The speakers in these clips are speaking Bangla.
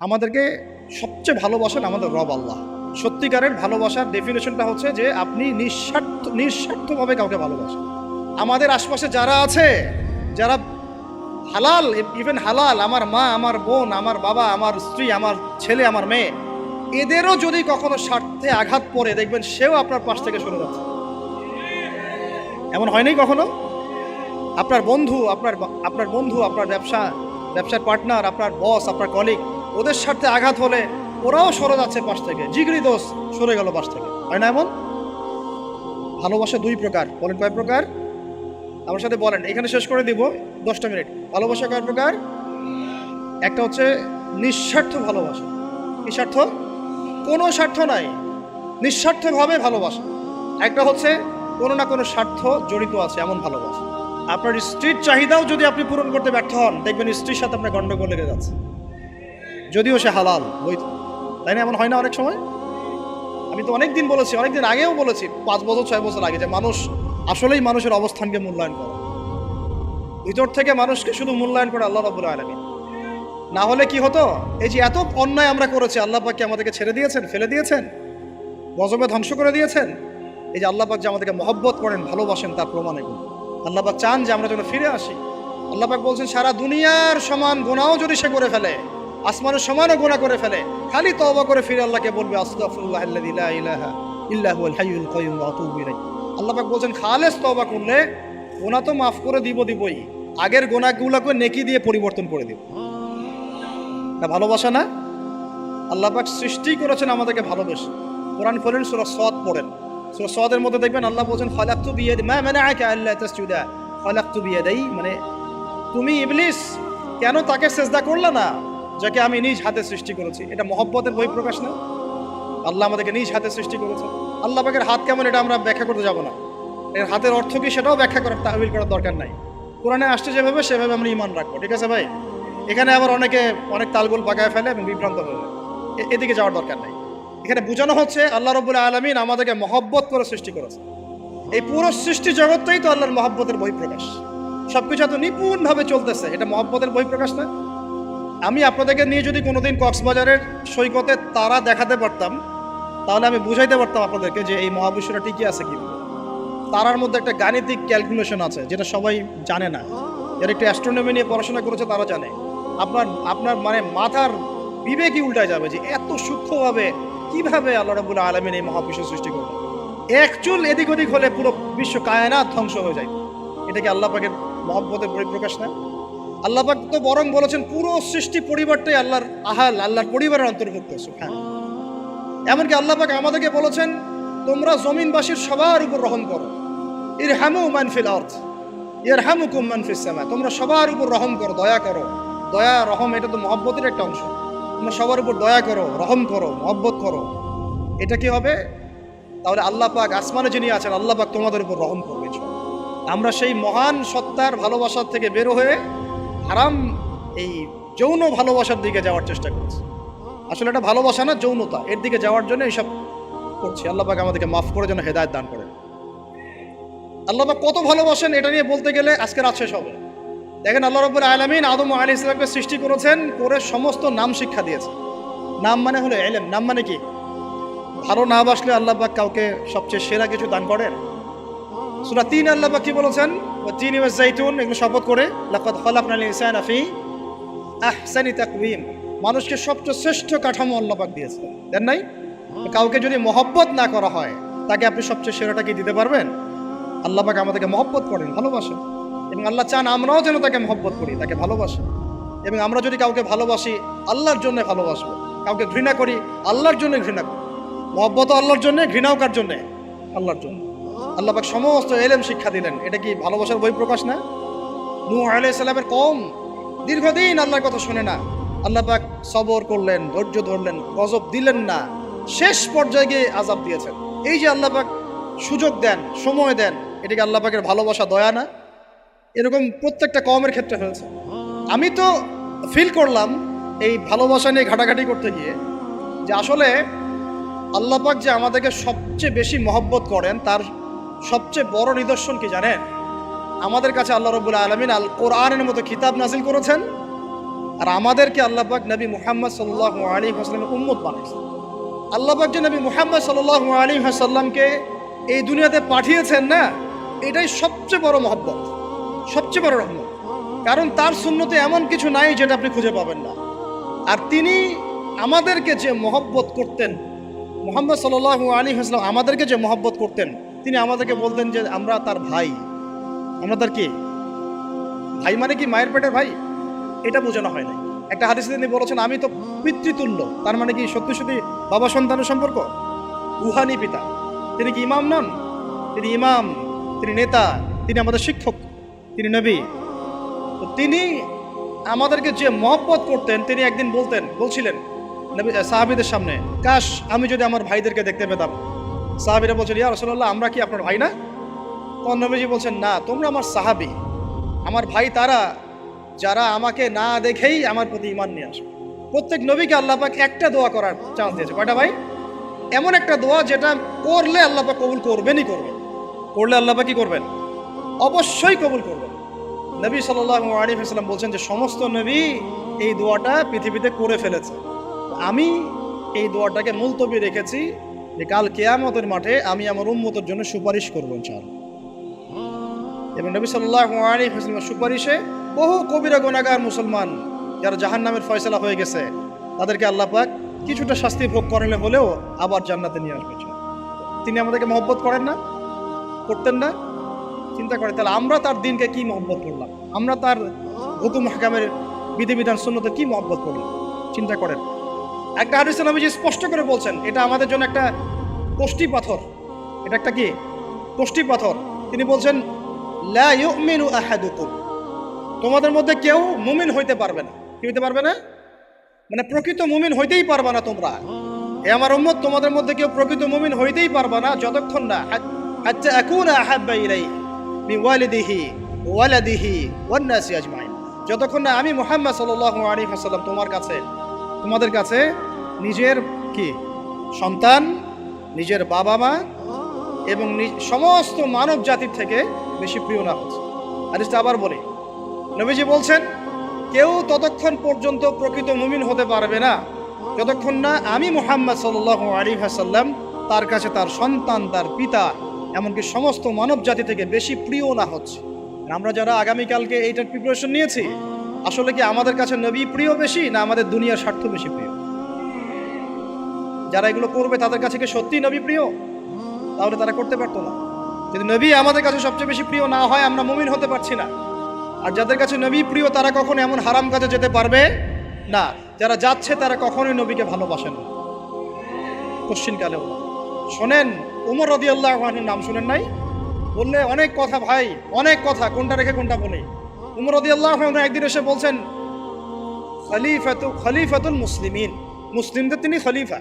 আমাদেরকে সবচেয়ে ভালোবাসেন আমাদের রব আল্লাহ। সত্যিকারের ভালোবাসার ডেফিনেশনটা হচ্ছে যে আপনি নিঃস্বার্থভাবে কাউকে ভালোবাসেন। আমাদের আশপাশে যারা আছে, যারা হালাল, ইভেন হালাল, আমার মা, আমার বোন, আমার বাবা, আমার স্ত্রী, আমার ছেলে, আমার মেয়ে, এদেরও যদি কখনো স্বার্থে আঘাত পড়ে, দেখবেন সেও আপনার পাশ থেকে সরে যাচ্ছে। এমন হয়নি কখনো? আপনার বন্ধু, আপনার ব্যবসার পার্টনার, আপনার বস, আপনার কলিগ, ওদের স্বার্থে আঘাত হলে ওরাও সরে যাচ্ছে পাশ থেকে, জিগরি দোষ সরে গেল পাশ থেকে, হয় না এমন? ভালোবাসা দুই প্রকার। বলেন কয় প্রকার? আমার সাথে বলেন, এখানে শেষ করে দিব 10টা মিনিট। ভালোবাসা কয় প্রকার? একটা হচ্ছে নিঃস্বার্থ ভালোবাসা। কি স্বার্থ? কোনো স্বার্থ নাই, নিঃস্বার্থভাবে ভালোবাসা। একটা হচ্ছে কোনো না কোনো স্বার্থ জড়িত আছে এমন ভালোবাসা। আপনার স্ত্রীর চাহিদাও যদি আপনি পূরণ করতে ব্যর্থ হন, দেখবেন স্ত্রীর সাথে আপনার গন্ডগোল লেগে যাচ্ছে, যদিও সে হালাল বৈধ। তাই না? এমন হয় না অনেক সময়? আমি তো অনেকদিন বলেছি, অনেকদিন আগেও বলেছি, 5 বছর 6 বছর আগে, যে মানুষ আসলেই মানুষের অবস্থানকে মূল্যায়ন করে। ভিতর থেকে মানুষকে শুধু মূল্যায়ন করে আল্লাহ রাব্বুল আলামিন। না হলে কি হতো? এই যে এত অন্যায় আমরা করেছি, আল্লাহ পাক কি আমাদেরকে ছেড়ে দিয়েছেন, ফেলে দিয়েছেন, গজবে ধ্বংস করে দিয়েছেন? এই যে আল্লাহ পাক যে আমাদেরকে মহব্বত করেন, ভালোবাসেন, তার প্রমাণ এগুলো। আল্লাহ পাক চান যে আমরা যেন ফিরে আসি। আল্লাহ পাক বলছেন, সারা দুনিয়ার সমান গুনাহও যদি সে করে ফেলে, আসমানের সমানও গুনাহ করে ফেলে, খালি তওবা করে ফিরে আল্লাহকে বলবে, আস্তাগফিরুল্লাহাল্লাযী লা ইলাহা ইল্লা হুয়াল হাইয়ুল কাইয়্যুম ওয়া আতুবু ইলাইহি। আল্লাহ পাক বলছেন, খালেস তওবা করলে গুনাহ তো মাফ করে দিবই, আগের গুনাহগুলোকে নেকি দিয়ে পরিবর্তন করে দিব। না ভালোবাসা না? আল্লাহ পাক সৃষ্টি করেছেন আমাদেরকে ভালোবেসে। কোরআন পড়েন, সূরা সদ পড়েন। সূরা সদের মধ্যে দেখবেন আল্লাহ বলছেন, খালাকতু বিয়াদি মা মানাআকা আল্লা তাসজুদা খালাকতু বিয়াদাই, মানে তুমি ইবলিস কেন তাকে সিজদা করলে না যাকে আমি নিজ হাতে সৃষ্টি করেছি? এটা মহব্বতের বহিঃপ্রকাশ না? আল্লাহ আমাদেরকে নিজ হাতে সৃষ্টি করেছেন। আল্লাহ পাকের হাত কেমন এটা আমরা ব্যাখ্যা করতে যাব না। এর হাতের অর্থ কি সেটাও ব্যাখ্যা করার, তাহবিল করার দরকার নাই। কোরআনে আসছে যেভাবে সেভাবে আমরা ঈমান রাখবো, ঠিক আছে ভাই? এখানে আবার অনেক তালগোল পাকায় ফেলে এবং বিভ্রান্ত হয়ে যায়, এদিকে যাওয়ার দরকার নাই। এখানে বোঝানো হচ্ছে আল্লাহ রাব্বুল আলামিন আমাদেরকে মহব্বত করে সৃষ্টি করেছে। এই পুরো সৃষ্টি জগৎটাই তো আল্লাহর মহব্বতের বহিঃপ্রকাশ। সবকিছু এত নিপুণভাবে চলতেছে, এটা মহব্বতের বহিঃপ্রকাশ না? আমি আপনাদেরকে নিয়ে যদি কোনোদিন কক্সবাজারের সৈকতে তারা দেখাতে পারতাম, তাহলে আমি বুঝাইতে পারতাম আপনাদেরকে যে এই মহাবিশ্বটা টিকে আছে কি। তারার মধ্যে একটা গাণিতিক ক্যালকুলেশন আছে যেটা সবাই জানে না। যারা একটু অ্যাস্ট্রোনমি নিয়ে পড়াশোনা করেছে তারা জানে। আপনার মানে মাথার বিবেকই উল্টায় যাবে যে এত সূক্ষ্মভাবে কিভাবে আল্লাহ রাব্বুল আলামিন এই মহাবিশ্ব সৃষ্টি করলেন। এক চুল এদিক ওদিক হলে পুরো বিশ্ব কায়নাত ধ্বংস হয়ে যায়। এটা কি আল্লাহ পাকের মহব্বতের পরিপ্রকাশ না? আল্লাহ পাক তো বরং বলেছেন পুরো সৃষ্টি পরিবারটাই আল্লাহর পরিবারের অন্তর্ভুক্ত। সুবহানাল্লাহ। এমনকি আল্লাহ পাক আমাদেরকে বলেছেন, তোমরা জমিনবাসীর সবার উপর রহম করো। ইরহামু মান ফিল আরদ ইয়ারহামুকুম মান ফিস সামা। তোমরা সবার উপর রহম করো, দয়া করো। দয়া, রহম, এটা তো মহব্বতের একটা অংশ। তোমরা সবার উপর দয়া করো, রহম করো, মহব্বত করো। এটা কি হবে? তাহলে আল্লাহ পাক আসমানে যিনি আছেন, আল্লাহ পাক তোমাদের উপর রহম করবে। আমরা সেই মহান সত্তার ভালোবাসার থেকে বের হয়ে হারাম এই যৌন ভালোবাসার দিকে যাওয়ার চেষ্টা করছি। আসলে এটা ভালোবাসা না, যৌনতা, এর দিকে যাওয়ার জন্য এইসব করছি। আল্লাহ পাক আমাদেরকে মাফ করে যেন হেদায়েত দান করেন। আল্লাহ পাক কত ভালোবাসেন এটা নিয়ে বলতে গেলে আজকে রাত শেষ হবে। দেখেন, আল্লাহ রাব্বুল আলামিন আদম আলাইহিস সালামকে সৃষ্টি করেছেন, করে সমস্ত নাম শিক্ষা দিয়েছেন। নাম মানে হলো ইলম। নাম মানে কি? ভালো না বাসলে আল্লাহ পাক কাউকে সবচেয়ে সেরা কিছু দান করেন। সূরা ৩ আল্লাহ পাক কি বলেছেন? ওয়া তিনি ওয়াজ জাইতুন, এগুলো শপথ করে, লাকাদ খালাকনাল ইনসানা ফি আহসানি তাকওয়িম। মানুষকে সবচেয়ে শ্রেষ্ঠ কাঠামো আল্লাহ পাক দিয়েছেন, দেন নাই? কাউকে যদি মহব্বত না করা হয়, তাকে আপনি সবচেয়ে সেরাটা কি দিতে পারবেন? আল্লাহ পাক আমাদেরকে মহব্বত করেন, ভালোবাসেন, এবং আল্লাহ চান আমরাও যেন তাকে মহব্বত করি, তাকে ভালোবাসি। এবং আমরা যদি কাউকে ভালোবাসি, আল্লাহর জন্য ভালোবাসবো। কাউকে ঘৃণা করি, আল্লাহর জন্য ঘৃণা করি। মহব্বত আল্লাহর জন্য, ঘৃণাও কার জন্য? আল্লাহর জন্য। আল্লাহ পাক সমস্ত ইলম শিক্ষা দিলেন, এটা কি ভালোবাসার বহিঃপ্রকাশ না? নূহ আলাইহিস সালামের কওম দীর্ঘদিন আল্লাহর কথা শুনে না, আল্লাহ পাক সবর করলেন, ধৈর্য ধরলেন, গজব দিলেন না, শেষ পর্যায়ে গিয়ে আযাব দিয়েছেন। এই যে আল্লাহ পাক সুযোগ দেন, সময় দেন, এটা কি আল্লাহ পাকের ভালোবাসা, দয়া না? এরকম প্রত্যেকটা কওমের ক্ষেত্রে হয়েছে। আমি তো ফিল করলাম এই ভালোবাসা নিয়ে ঘাটাঘাটি করতে গিয়ে, যে আসলে আল্লাহ পাক যে আমাদেরকে সবচেয়ে বেশি মহব্বত করেন, তার সবচেয়ে বড় নিদর্শন কি জানেন? আমাদের কাছে আল্লাহ রাব্বুল আলামিন আল কোরআনের মতো কিতাব নাজিল করেছেন, আর আমাদেরকে আল্লাহ পাক নবী মুহাম্মদ সাল্লাল্লাহু আলাইহি ওয়াসাল্লামের উম্মত বানাইছেন। আল্লাহ পাক যে নবী মুহাম্মদ সাল্লাল্লাহু আলাইহি ওয়াসাল্লামকে এই দুনিয়াতে পাঠিয়েছেন না, এটাই সবচেয়ে বড় মহব্বত, সবচেয়ে বড় রহমত। কারণ তার সুন্নতে এমন কিছু নাই যেটা আপনি খুঁজে পাবেন না। আর তিনি আমাদেরকে যে মহব্বত করতেন, মুহাম্মদ সাল্লাল্লাহু আলাইহি ওয়াসাল্লাম আমাদেরকে যে মহব্বত করতেন, তিনি আমাদেরকে বলতেন যে আমরা তার ভাই। আমরা তার কি ভাই? মানে কি মায়ের পেটের ভাই? এটা বোঝানো হয় না। একটা হাদিসে তিনি বলেছেন আমি তো পিতৃতুল্য। তার মানে কি সত্যি সত্যি বাবা সন্তানের সম্পর্ক? রুহানি পিতা। তিনি কি ইমাম নন? তিনি ইমাম, তিনি নেতা, তিনি আমাদের শিক্ষক, তিনি নবী। তো তিনি আমাদেরকে যে মহব্বত করতেন, তিনি একদিন বলছিলেন নবী সাহাবীদের সামনে, কাশ আমি যদি আমার ভাইদেরকে দেখতে পেতাম। সাহাবীরা বলছেন, ইয়া রাসূলুল্লাহ, আমরা কি আপনার ভাই না? তখন নবীজি বলছেন, না, তোমরা আমার সাহাবী। আমার ভাই তারা যারা আমাকে না দেখেই আমার প্রতি ঈমান নিয়ে আসবে। প্রত্যেক নবীকে আল্লাহ পাক একটা দোয়া করার চান্স দিয়েছে। কয়টা ভাই? এমন একটা দোয়া যেটা করলে আল্লাহ পাক কবুল করবেনই করবেন। করলে আল্লাহ পাক কি করবেন? অবশ্যই কবুল করবেন। নবী সাল্লাল্লাহু আলাইহি ওয়াসাল্লাম বলছেন যে সমস্ত নবী এই দোয়াটা পৃথিবীতে করে ফেলেছে। আমি এই দোয়াটাকে মুলতবি রেখেছি যে কাল কিয়ামতের মাঠে আমি আমার উম্মতের জন্য সুপারিশ করব ইনশাআল্লাহ। এবং নবী সাল্লাল্লাহু আলাইহি ওয়াসাল্লামের সুপারিশে বহু কবিরা গুনাহগার মুসলমান যারা জাহান্নামের ফয়সালা হয়ে গেছে, তাদেরকে আল্লাহ পাক কিছুটা শাস্তি ভোগ করালে হলেও আবার জান্নাতে নিয়ে আসবে। তিনি আমাদেরকে মহব্বত করেন না? করতেন না? চিন্তা করে তাহলে আমরা তার দিনকে কি মহব্বত করলাম, আমরা তার হুকুম হাকামের বিধিবিধান সুন্নতে কি মহব্বত করলাম, চিন্তা করেন। একটা হাদিসে নবীজি স্পষ্ট করে বলছেন এটা আমাদের জন্য একটা কষ্টি পাথর। এটা একটা কি কষ্টি পাথর। তিনি বলছেন, লা ইউমিনু আহাদুকুম, তোমাদের মধ্যে কেউ মুমিন হইতে পারবে না। কি হইতে পারবে না? মানে প্রকৃত মুমিন হইতেই পারবে না তোমরা। হে আমার উম্মত, তোমাদের মধ্যে কেউ প্রকৃত মুমিন হইতেই পারবে না যতক্ষণ না হাত্তা আকুনা আহাব্বা ইলাইহি মিন ওয়ালিদিহি ওয়ালাদিহি ওয়ান নাসি আজমাইন, যতক্ষণ না আমি মুহাম্মদ সাল্লাল্লাহু আলাইহি ওয়াসাল্লাম তোমাদের কাছে নিজের কি সন্তান, নিজের বাবা মা এবং সমস্ত মানব জাতির থেকে বেশি প্রিয় না হচ্ছে। হাদিসটা আবার বলি, নবীজি বলছেন কেউ ততক্ষণ পর্যন্ত প্রকৃত মুমিন হতে পারবে না যতক্ষণ না আমি মুহাম্মদ সাল্লাল্লাহু আলাইহি ওয়াসাল্লাম তার কাছে তার সন্তান, তার পিতা, এমনকি সমস্ত মানব জাতি থেকে বেশি প্রিয় না হচ্ছে। আমরা যারা আগামীকালকে এইটার প্রিপারেশন নিয়েছি, আসলে কি আমাদের কাছে নবী প্রিয় বেশি না আমাদের দুনিয়ার স্বার্থ বেশি প্রিয়? যারা এগুলো করবে তাদের কাছে কি সত্যি নবী প্রিয়? তাহলে তারা করতে পারতো না। যদি নবী আমাদের কাছে সবচেয়ে বেশি প্রিয় না হয়, আমরা মুমিন হতে পারছি না। আর যাদের কাছে নবী প্রিয় তারা কখনো এমন হারাম কাজে যেতে পারবে না। যারা যাচ্ছে তারা কখনোই নবীকে ভালোবাসেন না, কোশ্চিনকালেও। শোনেন, উমর রাদিয়াল্লাহু আনহুর নাম শুনেন নাই? বললে অনেক কথা ভাই, অনেক কথা, কোনটা রেখে কোনটা বলি। উমর রাদিয়াল্লাহু আনহু একদিন এসে বলছেন খলিফাতুল মুসলিমিন, মুসলিমদের তিনি খলিফা।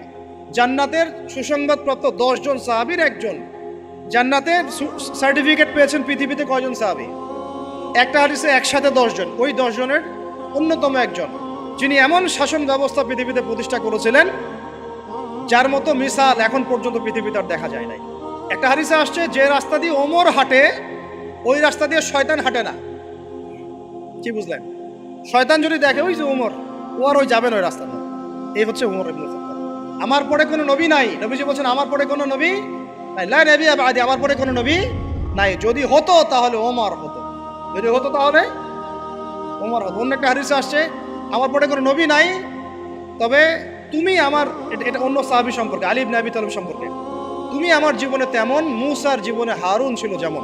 জান্নাতের সুসংবাদপ্রাপ্ত 10 জন সাহাবীর একজন। জান্নাতের সার্টিফিকেট পেয়েছেন পৃথিবীতে কয়জন সাহাবী? একটা হাদিসে একসাথে 10 জন। ওই 10 জনের অন্যতম একজন, যিনি এমন শাসন ব্যবস্থা পৃথিবীতে প্রতিষ্ঠা করেছিলেন যার মতো মিসাল এখন পর্যন্ত পৃথিবীতে আর দেখা যায় নাই। একটা হাদিসে আসছে যে রাস্তা দিয়ে ওমর হাঁটে ওই রাস্তা দিয়ে শয়তান হাঁটে না। কি বুঝলেন? শয়তান যদি দেখে ওই যে ওমর, ও আর ওই যাবেন ওই রাস্তা। এই হচ্ছে ওমর ইবনে খাত্তাব। আমার পরে কোনো নবী নাই। নবীজি বলছেন আমার পরে কোনো নবী নাই, লা নবিয়্যা বাদি, আমার পরে কোনো নবী নাই। যদি হতো তাহলে ওমর হতো, যদি হতো তাহলে ওমর হতো। অন্য একটা হাদিসে আসছে আমার পরে কোনো নবী নাই, তবে তুমি আমার, এটা অন্য সাহাবী সম্পর্কে, আলী ইবনে আবি তালিব সম্পর্কে, তুমি আমার জীবনে তেমন মূসার জীবনে হারুন ছিল যেমন।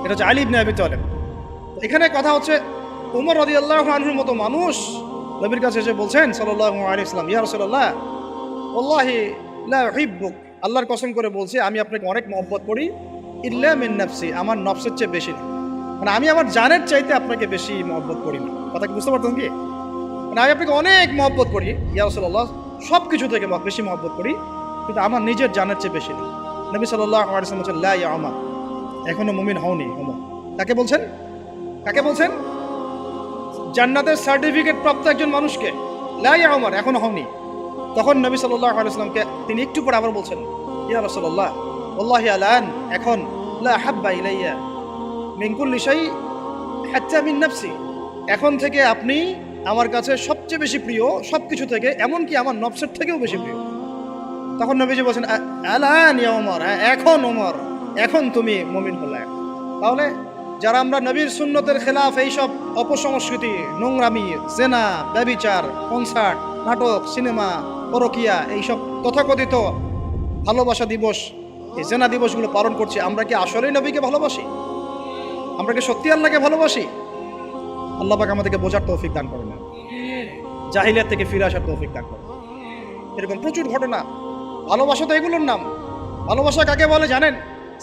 এটা হচ্ছে আলী ইবনে আবি তালিব। এখানে কথা হচ্ছে উমর রাদিয়াল্লাহু আনহুর মতো মানুষ নবীর কাছে এসে বলছেন সাল্লাল্লাহু আলাইহি ওয়াসাল্লাম, ইয়া রাসূলুল্লাহ ওয়াল্লাহি লা উহিব্বুক, আল্লাহর কসম করে বলছি আমি আপনাকে অনেক মহব্বত করি, ইল্লা মিন নাফসি, আমার নফসের চেয়ে বেশি না। মানে আমি আমার জানের চাইতে আপনাকে বেশি মহব্বত করি না। কথা কি বুঝতে পারতেন কি? মানে আমি আপনাকে অনেক মহব্বত করি ইয়া রাসূলুল্লাহ, সব কিছু থেকে বেশি মহব্বত করি, কিন্তু আমার নিজের জানের চেয়ে বেশি না। নবী সাল্লাল্লাহু আলাইহি ওয়াসাল্লাম বলেন, লা ইয়া উমর, এখনো মুমিন হওনি উমর। কাকে বলছেন? কাকে বলছেন? জান্নাতের সার্টিফিকেট প্রাপ্ত একজন মানুষকে। লা ইয়া উমর, এখনো হওনি। তখন নবী সাল্লাল্লাহু আলাইহি ওয়াসাল্লামকে তিনি একটু পরে আবার বলছেন, ইয়া রাসূলুল্লাহ ওয়াল্লাহি আলান, এখন লা হাব্বা ইলাইয়া মিন কুল্লি শাই হাত্তা মিন নাফসি, এখন থেকে আপনি আমার কাছে সবচেয়ে বেশি প্রিয় সব কিছু থেকে, এমনকি আমার নফসের থেকেও বেশি প্রিয়। তখন নবীজি বলছেন আলান ইয়া ওমর, এখন ওমর, এখন তুমি মুমিন হলে। তাহলে যারা আমরা নবীর সুন্নতের খেলাফ এইসব অপসংস্কৃতি, নোংরামি, জেনা, ব্যভিচার, কনসার্ট, নাটক, সিনেমা, পরকিয়া, এইসব তথাকথিত ভালোবাসা দিবস, এই জেনা দিবসগুলো পালন করছি, আমরা কি আসলেই নবীকে ভালোবাসি? আমরা কি সত্যি আল্লাহকে ভালোবাসি? আল্লাহ পাক আমাদেরকে বোঝার তৌফিক দান করেন, জাহিলিয়াত থেকে ফিরে আসার তৌফিক দান করেন। এরকম প্রচুর ঘটনা। ভালোবাসা তো এগুলোর নাম। ভালোবাসা কাকে বলে জানেন?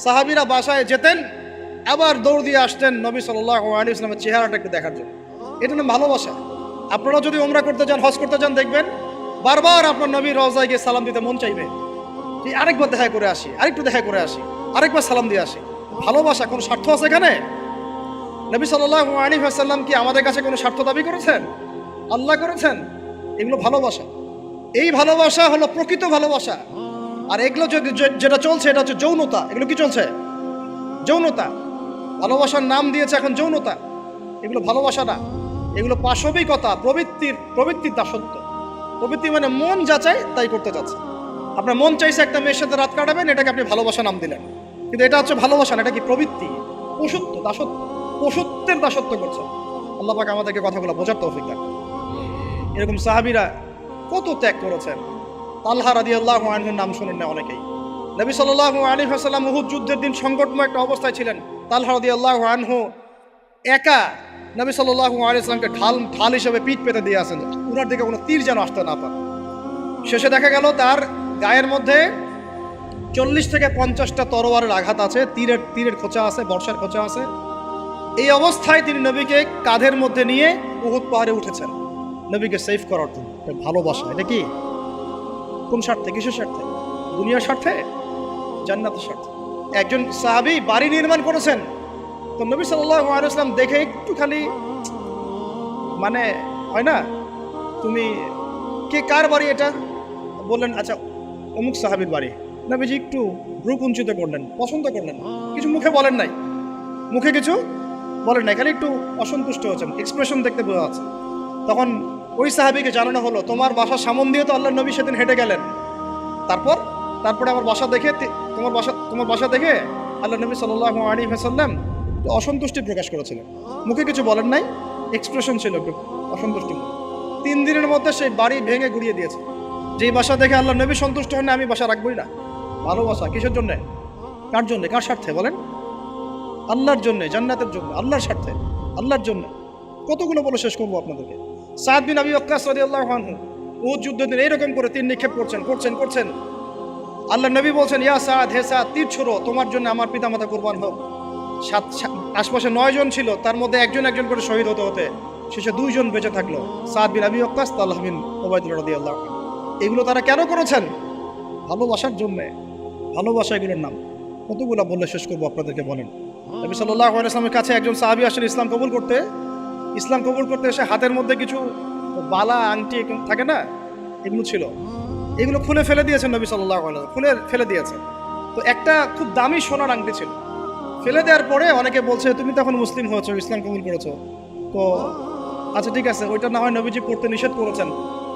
সাহাবীরা বাসায় যেতেন, আবার দৌড় দিয়ে আসতেন নবী সাল্লাল্লাহু আলাইহি ওয়াসাল্লামের চেহারাটা একটু দেখার জন্য। এটা নাম ভালোবাসা। আপনারা যদি উমরা করতে যান, হজ করতে যান, দেখবেন বারবার আপনার নবীর রওজায় গিয়ে সালাম দিতে মন চাইবে, যে আরেকবার দেখা করে আসি, আরেকটু দেখা করে আসি, আরেকবার সালাম দিয়ে আসি। ভালোবাসা কোনো স্বার্থ আছে এখানে? নবী সাল্লাল্লাহু আলাইহি ওয়াসাল্লাম কি আমাদের কাছে কোনো স্বার্থ দাবি করেছেন? আল্লাহ করেছেন। এগুলো ভালোবাসা। এই ভালোবাসা হলো প্রকৃত ভালোবাসা। আর এগুলো যেটা চলছে এটা হচ্ছে যৌনতা। এগুলো কি চলছে? যৌনতা। ভালোবাসার নাম দিয়েছে এখন যৌনতা। এগুলো ভালোবাসা না, এগুলো পাশবিকতা, প্রবৃত্তির দাসত্ব। প্রবৃত্তি মানে মন যা চায় তাই করতে চাচ্ছে। আপনার মন চাইছে একটা মেয়ের সাথে রাত কাটাবেন, এটাকে আপনি ভালোবাসা নাম দিলেন, কিন্তু এটা হচ্ছে ভালোবাসা না, এটা কি প্রবৃত্তি, পশুত্ব, দাসত্ব, পশুত্বের দাসত্ব করছে। আল্লাহ পাক আমাদেরকে কথাগুলো বোঝার তৌফিক দেন। এরকম সাহাবীরা কত ত্যাগ করেছেন। তালহা রাদিয়াল্লাহু আনহুর নাম শুনেন না অনেকেই। নবী সাল্লাল্লাহু আলাইহি ওয়াসাল্লাম উহুদ যুদ্ধের দিন সংকটময় একটা অবস্থায় ছিলেন। তালহা রাদিয়াল্লাহু আনহু একা নবী সাল্লাল্লাহু আলাইহি ওয়াসাল্লামকে ঢাল হিসেবে পিঠ পেতে দিয়ে আসেন, উনার দিকে কোনো তীর যেন আসতে না পারে। শেষে দেখা গেল তার গায়ের মধ্যে 40 থেকে 50টা তরোয়ারের আঘাত আছে, তীরের খোঁচা আছে, বর্ষার খোঁচা আছে। এই অবস্থায় তিনি নবীকে কাঁধের মধ্যে নিয়ে উহুদ পাহাড়ে উঠেছেন নবীকে সেভ করার জন্য। ভালোবাসা। এটা কি? কোন স্বার্থে? কিসের স্বার্থে? দুনিয়ার স্বার্থে? জান্নাতের স্বার্থে। একজন সাহাবী বাড়ি নির্মাণ করেছেন, তো নবী সাল্লাল্লাহু আলাইহি ওয়াসাল্লাম দেখে একটু খালি মানে হয় না, তুমি কে, কার বাড়ি এটা? বললেন আচ্ছা অমুক সাহাবীর বাড়ি। নবীজি একটু ভ্রু কুঞ্চিত করলেন, পছন্দ করলেন, কিছু মুখে বলেন নাই, মুখে কিছু বলেন নাই, খালি একটু অসন্তুষ্ট হয়েছেন, এক্সপ্রেশন দেখতে বোঝা যাচ্ছে। তখন ওই সাহাবীকে জানানো হলো, তোমার বাসার সামন দিয়ে তো আল্লাহর নবী সেদিন হেঁটে গেলেন, তারপরে আমার বাসা দেখে, তোমার বাসা দেখে আল্লাহর নবী সাল্লাল্লাহু আলাইহি ওয়াসাল্লাম অসন্তুষ্টি প্রকাশ করেছিলেন। মুখে কিছু বলেন নাই, এক্সপ্রেশন ছিল একটু অসন্তুষ্টি। 3 দিনের মধ্যে সেই বাড়ি ভেঙে গুড়িয়ে দিয়েছে। যেই বাসা দেখে আল্লাহর নবী সন্তুষ্ট হন না, আমি বাসা রাখবই না। ভালোবাসা কিসের জন্য? কার জন্য? কার স্বার্থে বলেন? আল্লাহর জন্য, জান্নাতের জন্য, আল্লাহর স্বার্থে, আল্লাহর জন্য। কতগুলো বলে শেষ করবো আপনাদেরকে। সাদ বিন আবি ওয়াক্কাস রাদিয়াল্লাহু আনহু উহুদ যুদ্ধের দিন এইরকম করে তীর নিক্ষেপ করছেন। আল্লাহর নবী বলছেন, ইয়া সাদ, হে সাদ, তীর ছোড়ো, তোমার জন্য আমার পিতামাতা কুরবান হোক। আশপাশে 9 জন ছিল, তার মধ্যে একজন করে শহীদ হতে শেষে 2 জন বেঁচে থাকলো, সাদ বিন আবি ওয়াক্কাস, তালহা বিন উবাইদুল্লাহ রাদিয়াল্লাহু আনহু। এগুলো তারা কেন করেছেন? ভালোবাসার জন্য। ভালোবাসা এগুলোর নাম। কতগুলো বললে শেষ করবো আপনাদেরকে বলেন। নবী সাল্লাল্লাহু আলাইহি ওয়াসাল্লামের কাছে একজন সাহাবী আসেন ইসলাম কবুল করতে এসে হাতের মধ্যে কিছু বালা, আংটি থাকে না, এগুলো ছিল, এগুলো খুলে ফেলে দিয়েছেন নবী সাল্লাল্লাহু আলাইহি ওয়াসাল্লাম, খুলে ফেলে দিয়েছেন। তো একটা খুব দামি সোনার আংটি ছিল। ফেলে দেওয়ার পরে অনেকে বলছে, তুমি তো এখন মুসলিম হয়েছো, ইসলাম কবুল করেছো, তো আচ্ছা ঠিক আছে, ওইটা না হয় নবীজি পড়তে নিষেধ করেছেন,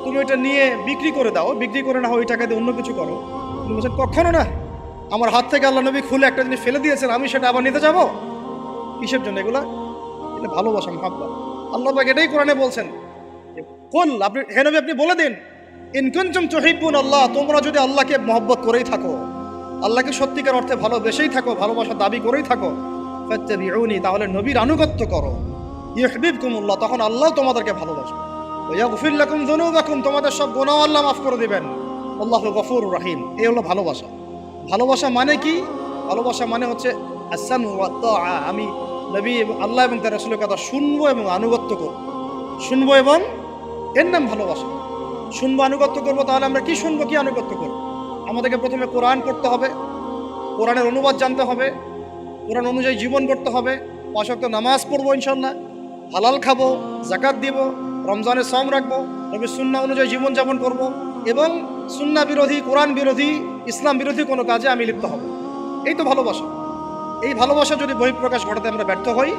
তুমি ওইটা নিয়ে বিক্রি করে দাও, বিক্রি করে না হয় ওই টাকা দিয়ে অন্য কিছু করো। তুমি বলছেন, কখনো না, আমার হাত থেকে আল্লাহ নবী খুলে একটা জিনিস ফেলে দিয়েছেন, আমি সেটা আবার নিতে যাবো? কিসের জন্য এগুলা? এটা ভালোবাসা, মহব্বত। আল্লাহ পাক এটাই কোরআনে বলছেন, কুল, আপনি হে নবী আপনি বলে দিন, ইন কুনতুম তুহিব্বুন আল্লাহ, তোমরা যদি আল্লাহকে মহব্বত করেই থাকো, আল্লাহকে সত্যিকার অর্থে ভালোবেসেই থাকো, ভালোবাসা দাবি করেই থাকো, ফাত্তাবিউনি, তাহলে নবীর আনুগত্য করো, ইউহিব্বুকুমুল্লাহ, তখন আল্লাহ তোমাদেরকে ভালোবাসবে, ওয়া ইয়াগফির লাকুম যুনুবাকুম, তোমাদের সব গুনাহ আল্লাহ মাফ করে দিবেন, আল্লাহু গফুরুর রহিম। এই হলো ভালোবাসা। ভালোবাসা মানে কি? ভালোবাসা মানে হচ্ছে আস-সামউ ওয়াত তাআ, আমি নবী এবং আল্লাহ এবং তার রাসূলের কথা শুনবো এবং আনুগত্য করব, শুনবো, এবং এর নাম ভালোবাসা। শুনবো, আনুগত্য করবো। তাহলে আমরা কি শুনবো, কি আনুগত্য করবো? আমাদেরকে প্রথমে কোরআন পড়তে হবে, কোরআনের অনুবাদ জানতে হবে, কোরআন অনুযায়ী জীবন করতে হবে, 5 ওয়াক্ত নামাজ পড়বো ইনশাল্লাহ, হালাল খাবো, যাকাত দিব, রমজানের সওম রাখবো, নবীর সুন্নাহ অনুযায়ী জীবনযাপন করব, এবং সুন্নাহ বিরোধী, কোরআন বিরোধী, ইসলাম বিরোধী কোনো কাজে আমি লিপ্ত হব। এই তো ভালোবাসা। এই ভালোবাসা যদি বহিঃপ্রকাশ ঘটাতে আমরা ব্যর্থ হই,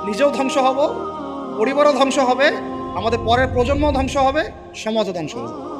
নিজেও ধ্বংস হব, পরিবারও ধ্বংস হবে, আমাদের পরের প্রজন্ম ধ্বংস হবে, সমাজও ধ্বংস হবে।